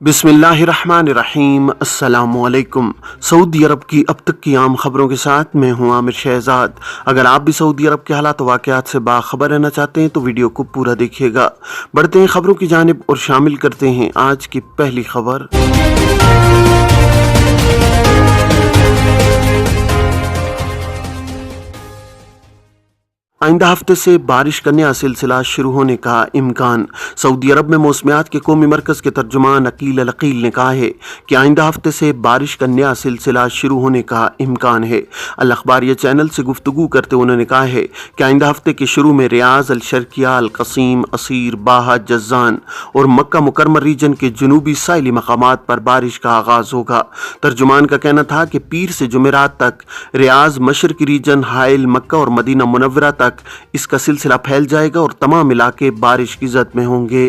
बिस्मिल्लाहिर्रहमानिर्रहीम। अस्सलामुअलैकुम। सऊदी अरब की अब तक की आम खबरों के साथ मैं हूं आमिर शहजाद। अगर आप भी सऊदी अरब के हालात वाक़यात से बाखबर रहना चाहते हैं तो वीडियो को पूरा देखिएगा। बढ़ते हैं खबरों की जानिब और शामिल करते हैं आज की पहली खबर। आइंदा हफ्ते से बारिश का नया सिलसिला शुरू होने का इम्कान। सऊदी अरब में मौसमियात के कौमी मरकज़ के तर्जुमान अकील अल अकील ने कहा है कि आइंदा हफ्ते से बारिश का नया सिलसिला शुरू होने का इम्कान है। अल अखबारिया चैनल से गुफ्तगू करते उन्होंने कहा है कि आइंदा हफ्ते के शुरू में रियाज, अल शर्किया, अल कसीम, असीर, बाहा, जज़ान और मक्का मुकर्रमा रीजन के जुनूबी साइली मकामात पर बारिश का आगाज़ होगा। तर्जुमान का कहना था कि पीर से जुमेरात तक रियाज, मशरकी रीजन, हाइल, मक्का और मदीना मुनव्वरा तक इसका सिलसिला फैल जाएगा और तमाम इलाके बारिश की जद में होंगे।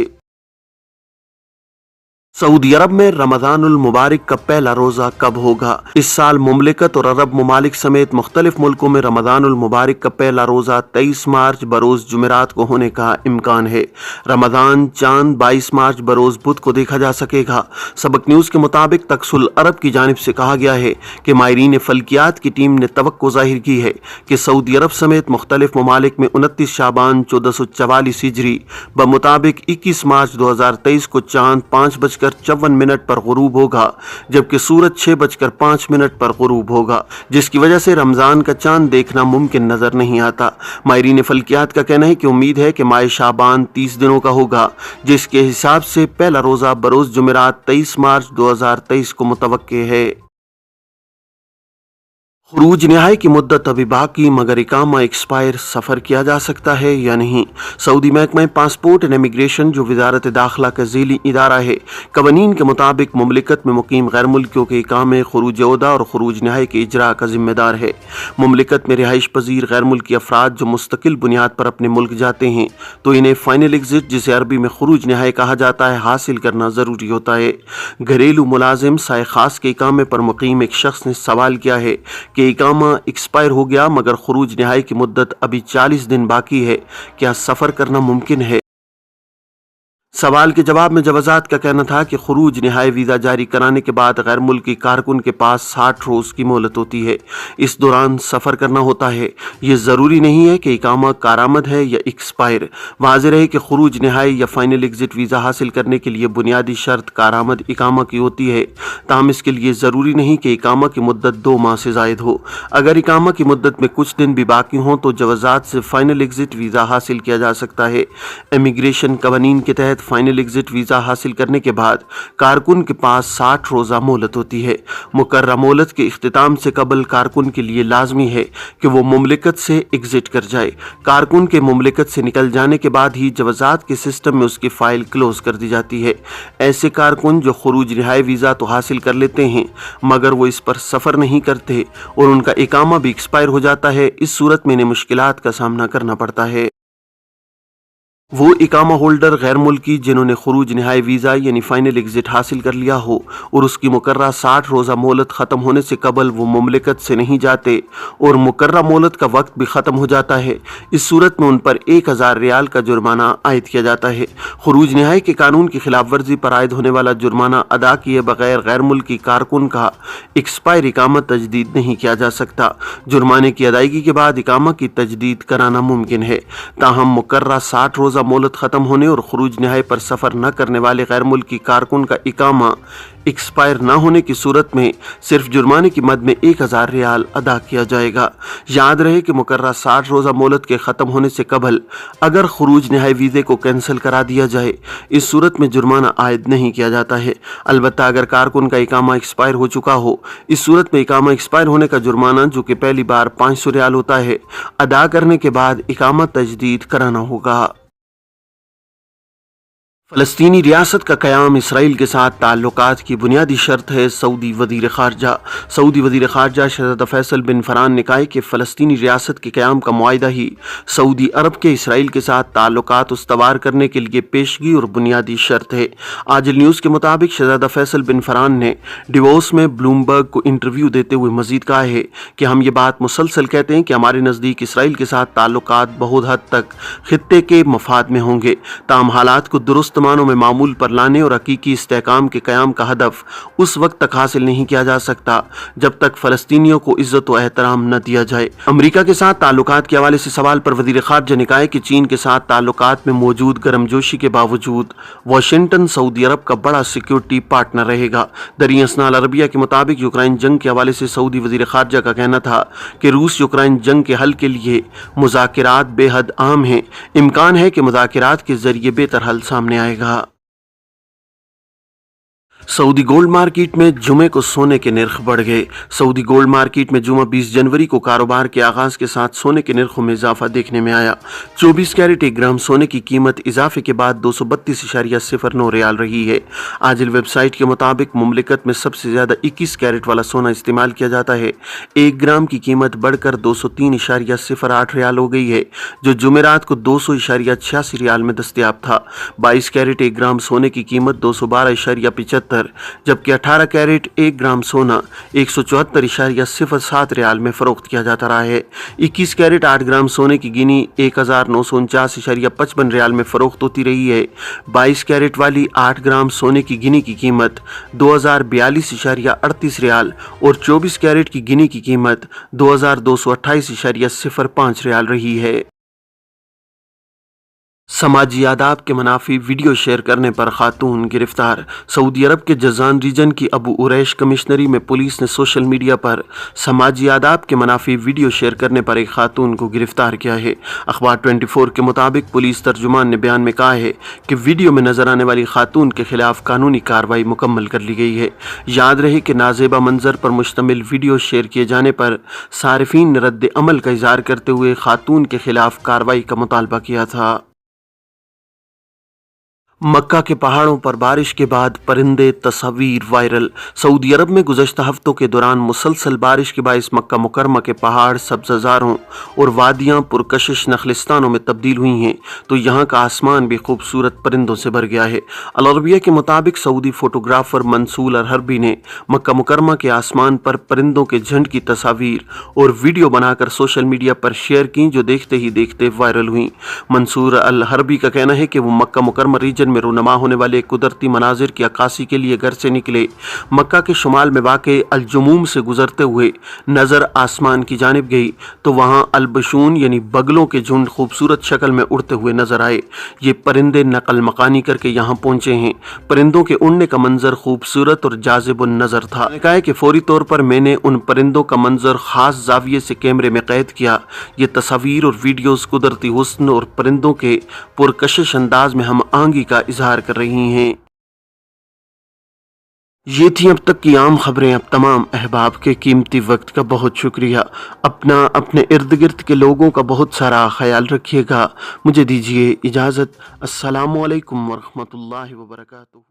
सऊदी अरब में रमज़ानुल मुबारक का पहला रोज़ा कब होगा? इस साल मुमलिकत और अरब ममालिक समेत मुख्तलिफ मुल्कों में रमज़ानुल मुबारक का पहला रोज़ा 23 मार्च बरोज़ जुमेरात को होने का इम्कान है। रमज़ान चांद 22 मार्च बरोज़ बुध को देखा जा सकेगा। सबक न्यूज़ के मुताबिक तकसुल अरब की जानिब से कहा गया है कि माहिरीन फल्कियात की टीम ने तवक्को ज़ाहिर की है कि सऊदी अरब समेत मुख्तलिफ ममालिक में 29 शाबान 1444 हिजरी बमुताबिक 21 मार्च 2023 को चांद 5:54 पर गुरूब होगा, जबकि सूरज 6:05 पर गुरूब होगा, जिसकी वजह से रमजान का चांद देखना मुमकिन नजर नहीं आता। माहिरीन फल्कियात का कहना है कि उम्मीद है कि माह शाबान 30 दिनों का होगा, जिसके हिसाब से पहला रोजा बरोज जुमेरात 23 मार्च 2023 को मुतवक्के है। खुरूज नहाई की मुद्दत अभी बाकी, मगर इकामा एक्सपायर सफ़र किया जा सकता है या नहीं? सऊदी महकमा पासपोर्ट एंड इमिग्रेशन, जो वजारत दाखिला का ज़ीली इदारा है, कवानीन के मुताबिक मुमलिकत में मुकीम गैर मुल्कियों के इकामे, खुरूज ओहदा और खुरूज नहाई के इजरा का जिम्मेदार है। मुमलिकत में रिहाइश पजीर गैर मुल्की अफराद जो मुस्तकिल बुनियाद पर अपने मुल्क जाते हैं तो इन्हें फाइनल एग्जिट, जिसे अरबी में खुरूज नहाई कहा जाता है, हासिल करना ज़रूरी होता है। घरेलू मुलाजिम साए खास के इकामे पर मुकीम एक शख्स ने सवाल किया है कि इकामा एक्सपायर हो गया मगर खुरूज नहाई की मुद्दत अभी 40 दिन बाकी है, क्या सफ़र करना मुमकिन है? सवाल के जवाब में जवाजात का कहना था कि खुरूज नहाई वीज़ा जारी कराने के बाद गैर मुल्की कारकुन के पास 60 रोज़ की मोहलत होती है। इस दौरान सफ़र करना होता है। ये ज़रूरी नहीं है कि इकामा कारामद है या एक्सपायर। वाज़ेह रहे कि खुरूज नहाई या फाइनल एग्जिट वीज़ा हासिल करने के लिए बुनियादी शर्त कारामद इकामा की होती है, ताहम इसके लिए ज़रूरी नहीं कि इकामा की मुद्दत 2 माह से ज़ायद हो। अगर इकामा की मुद्दत में कुछ दिन भी बाकी हों तो जवाजात से फाइनल एग्जिट वीज़ा हासिल किया जा सकता है। इमिग्रेशन कवानीन के तहत फाइनल एग्जिट वीज़ा हासिल करने के बाद कारकुन के पास 60 रोज़ा मोहलत होती है। मुकर्रर मोहलत के इख्तिताम से कबल कारकुन के लिए लाजमी है कि वो मुमलिकत से एग्जिट कर जाए। कारकुन के मुमलिकत से निकल जाने के बाद ही जवाजात के सिस्टम में उसकी फ़ाइल क्लोज कर दी जाती है। ऐसे कारकुन जो खुरूज रिहाई वीज़ा तो हासिल कर लेते हैं मगर वो इस पर सफ़र नहीं करते और उनका इकामा भी एक्सपायर हो जाता है, इस सूरत में इन्हें मुश्किलात का सामना करना पड़ता है। वो इकामा होल्डर गैर मुल्की जिन्होंने खुरूज नहाई वीज़ा यानी फाइनल एग्जिट हासिल कर लिया हो और उसकी मुकर्रर 60 रोज़ा मोहलत ख़त्म होने से कबल वो मुमलिकत से नहीं जाते और मुकर्रर मोहलत का वक्त भी ख़त्म हो जाता है, इस सूरत में उन पर 1000 रियाल का जुर्माना आयद किया जाता है। खुरूज नहाई के कानून की खिलाफ वर्जी पर आयद होने वाला जुर्माना अदा किए बगैर गैर मुल्की कारकुन का एक्सपायर इकामा तजदीद नहीं किया जा सकता। जुर्माने की अदायगी के बाद इकामा की तजदीद कराना मुमकिन है, ताहम मुकर्रर 60 रोज़ा मोहलत ख़त्म होने और खुरूज नहाई पर सफ़र न करने वाले गैर मुल्की कारकुन का इकामा एक्सपायर न होने की सूरत में सिर्फ जुर्माने की मद में 1000 रियाल अदा किया जाएगा। याद रहे कि मुकर्रर 60 रोज़ा मोहलत के ख़त्म होने से कबल अगर खुरूज नहाई वीज़े को कैंसिल करा दिया जाए, इस सूरत में जुर्माना आयद नहीं किया जाता है। अलबत्ता अगर कारकुन का इकामा एक्सपायर हो चुका हो, इस सूरत में इकामा एक्सपायर होने का जुर्माना, जो कि पहली बार 500 रियाल होता है, अदा करने के बाद इकामा तजदीद कराना होगा। फ़लस्तीनी रियासत का क़याम इसराइल के साथ ताल्लुकात की बुनियादी शर्त है। सऊदी वज़ीर ख़ारजा शहज़ादा फैसल बिन फ़रहान ने कहा है कि फ़लस्तीनी रियासत के क़याम का मुआहिदा ही सऊदी अरब के इसराइल के साथ ताल्लुकात उस्तवार करने के लिए पेशगी और बुनियादी शर्त है। आजिल न्यूज़ के मुताबिक शहज़ादा फैसल बिन फ़रहान ने डिवोर्स में ब्लूमबर्ग को इंटरव्यू देते हुए मज़ीद कहा है कि हम ये बात मुसलसल कहते हैं कि हमारे नज़दीक इसराइल के साथ ताल्लुकात बहुत हद तक ख़ित्ते के मफाद में होंगे, ताहम हालात को दुरुस्त साजमानों में मामूल पर लाने और हकीकी इस्तेहकाम के क़याम का हदफ उस वक्त तक हासिल नहीं किया जा सकता जब तक फ़लस्तीनियों को इज़्ज़त व एहतराम न दिया जाए। अमरीका के साथ ताल्लुकात के हवाले से सवाल पर वज़ीर ख़ारजा ने कहा है कि चीन के साथ ताल्लुकात में मौजूद गर्मजोशी के बावजूद वाशिंगटन सऊदी अरब का बड़ा सिक्योरिटी पार्टनर रहेगा। दरियासना अल अरबिया के मुताबिक यूक्रेन जंग के हवाले से सऊदी वज़ीर ख़ारजा का कहना था कि रूस यूक्रेन जंग के हल के लिए मुज़ाकिरात बेहद अहम हैं। इम्कान है कि मुज़ाकिरात के ज़रिए बेहतर हल सामने आएगा। सऊदी गोल्ड मार्केट में जुमे को सोने के निर्ख बढ़ गए। सऊदी गोल्ड मार्केट में जुमा 20 जनवरी को कारोबार के आगाज के साथ सोने के निर्खों में इजाफा देखने में आया। 24 कैरेट 1 ग्राम सोने की कीमत इजाफे के बाद 232.09 रियाल रही है। आजिल वेबसाइट के मुताबिक मुमलिकत में सबसे ज्यादा 21 कैरेट वाला सोना इस्तेमाल किया जाता है। 1 ग्राम की कीमत बढ़कर 203.08 रियाल हो गई है, जो जुमेरात को 200.86 रियाल में दस्तयाब था। 22 कैरेट 1 ग्राम सोने की कीमत 212.75, जबकि 18 कैरेट 1 ग्राम सोना 174.07 रियाल में फरोख्त किया जाता रहा है। 21 कैरेट 8 ग्राम सोने की गिनी 1949.55 रियाल में फरोख्त होती रही है। 22 कैरेट वाली 8 ग्राम सोने की गिनी की कीमत 2042.38 रियाल और 24 कैरेट की गिनी की कीमत 2228.05 रियाल रही है। समाजी आदाब के मनाफी वीडियो शेयर करने पर खातून गिरफ्तार। सऊदी अरब के जज़ान रीजन की अबू उरैश कमिश्नरी में पुलिस ने सोशल मीडिया पर समाजी आदाब के मनाफी वीडियो शेयर करने पर एक खातून को गिरफ्तार किया है। अखबार 24 के मुताबिक पुलिस तर्जुमान ने बयान में कहा है कि वीडियो में नजर आने वाली खातून के खिलाफ कानूनी कार्रवाई मुकम्मल कर ली गई है। याद रहे कि नाजेबा मंजर पर मुश्तमिल वीडियो शेयर किए जाने पर सारिफीन ने रद्द अमल का इजहार करते हुए खातून के खिलाफ कार्रवाई का मुतालबा किया था। मक्का के पहाड़ों पर बारिश के बाद परिंदे तस्वीर वायरल। सऊदी अरब में गुज़श्ता हफ्तों के दौरान मुसलसल बारिश के बायस मक्का मुकरमा के पहाड़ सब्ज़ारों और वादियाँ पुरकशिश नखलिस्तानों में तब्दील हुई हैं, तो यहाँ का आसमान भी खूबसूरत परिंदों से भर गया है। अल अरबिया के मुताबिक सऊदी फोटोग्राफर मंसूर अल हरबी ने मक्का मुकरमा के आसमान पर परिंदों के झुंड की तस्वीर और वीडियो बनाकर सोशल मीडिया पर शेयर की, जो देखते ही देखते वायरल हुई। मंसूर अल हरबी का कहना है कि वो मक्का मुकरमा रीजन में रूनमा होने वाले कुदरती मनाजिर की अक्कासी के लिए घर से निकले। मक्का के शुमाल में वाक़े अल-जुमूम से गुजरते हुए नज़र आसमान की जानिब गई तो वहाँ अल-बशून यानी बगलों के झुंड खूबसूरत शक्ल में उड़ते हुए नजर आए। ये परिंदे नकल मकानी करके यहाँ पहुँचे हैं। परिंदों के उड़ने का मंजर खूबसूरत और जाज़िबुन नज़र था। कहा है कि फौरी तौर पर मैंने उन परिंदों का मंजर खास जाविये से कैमरे में कैद किया। ये तस्वीर और वीडियोस कुदरती हुस्न और परिंदों के पुरकशिश अंदाज में हम आंगी का इजहार कर रही हैं। ये थी अब तक की आम खबरें। अब तमाम अहबाब के कीमती वक्त का बहुत शुक्रिया। अपने इर्द गिर्द के लोगों का बहुत सारा ख्याल रखिएगा। मुझे दीजिए इजाज़त। अस्सलामु अलैकुम वरहमतुल्लाहि वबरकातुहू।